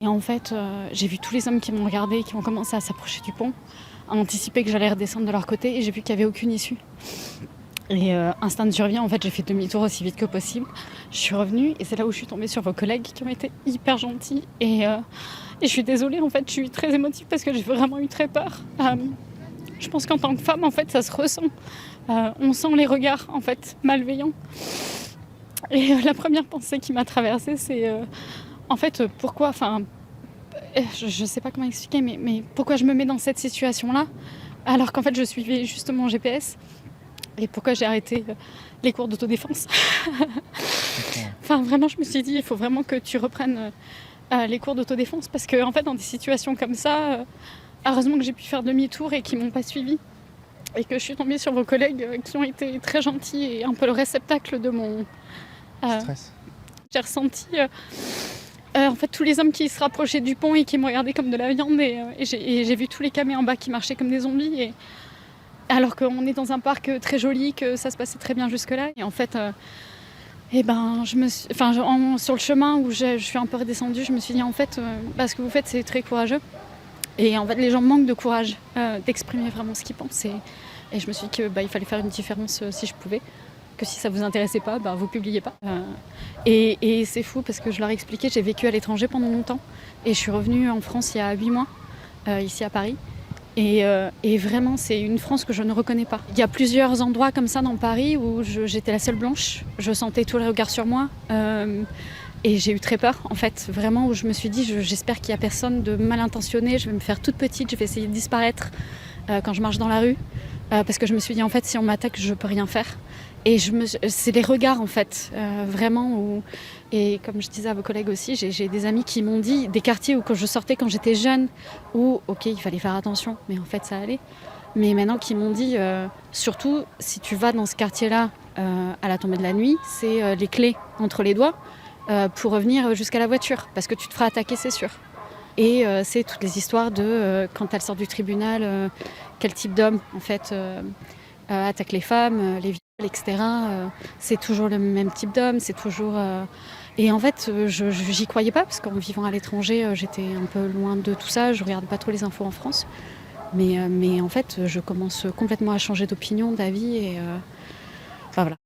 Et en fait, j'ai vu tous les hommes qui m'ont regardé, qui ont commencé à s'approcher du pont, à anticiper que j'allais redescendre de leur côté, et j'ai vu qu'il n'y avait aucune issue. Et instinct de survie, en fait, j'ai fait demi-tour aussi vite que possible. Je suis revenue et c'est là où je suis tombée sur vos collègues qui ont été hyper gentils. Et je suis désolée, en fait, je suis très émotive parce que j'ai vraiment eu très peur. Je pense qu'en tant que femme, en fait, ça se ressent. On sent les regards, en fait, malveillants. Et la première pensée qui m'a traversée, c'est en fait, pourquoi, enfin, je sais pas comment expliquer, mais pourquoi je me mets dans cette situation-là alors qu'en fait, je suivais justement mon GPS. Et pourquoi j'ai arrêté les cours d'autodéfense. Enfin, vraiment, je me suis dit, il faut vraiment que tu reprennes les cours d'autodéfense parce que, en fait, dans des situations comme ça, heureusement que j'ai pu faire demi-tour et qu'ils m'ont pas suivi et que je suis tombée sur vos collègues qui ont été très gentils et un peu le réceptacle de mon stress. J'ai ressenti en fait tous les hommes qui se rapprochaient du pont et qui me regardaient comme de la viande et j'ai vu tous les camés en bas qui marchaient comme des zombies et alors qu'on est dans un parc très joli, que ça se passait très bien jusque-là. Et en fait, sur le chemin où je suis un peu redescendue, je me suis dit en fait, ce que vous faites, c'est très courageux. Et en fait, les gens manquent de courage d'exprimer vraiment ce qu'ils pensent. Et je me suis dit qu'il fallait faire une différence si je pouvais. Que si ça vous intéressait pas, vous publiez pas. Et c'est fou parce que je leur ai expliqué, j'ai vécu à l'étranger pendant longtemps. Et je suis revenue en France il y a 8 mois, ici à Paris. Et vraiment, c'est une France que je ne reconnais pas. Il y a plusieurs endroits comme ça dans Paris où j'étais la seule blanche. Je sentais tous les regards sur moi. Et j'ai eu très peur, en fait, vraiment, où je me suis dit, j'espère qu'il n'y a personne de mal intentionné. Je vais me faire toute petite, je vais essayer de disparaître quand je marche dans la rue. Parce que je me suis dit, en fait, si on m'attaque, je ne peux rien faire. Et c'est les regards, en fait, vraiment. Et comme je disais à vos collègues aussi, j'ai des amis qui m'ont dit, des quartiers où quand je sortais quand j'étais jeune, où, ok, il fallait faire attention, mais en fait, ça allait. Mais maintenant, qui m'ont dit, surtout, si tu vas dans ce quartier-là à la tombée de la nuit, c'est les clés entre les doigts pour revenir jusqu'à la voiture, parce que tu te feras attaquer, c'est sûr. Et c'est toutes les histoires de, quand elle sort du tribunal, quel type d'homme, en fait, attaque les femmes, les viole, etc. C'est toujours le même type d'homme, c'est toujours... Et en fait, j'y croyais pas, parce qu'en vivant à l'étranger, j'étais un peu loin de tout ça, je regardais pas trop les infos en France. Mais en fait, je commence complètement à changer d'opinion, d'avis, et... Enfin voilà.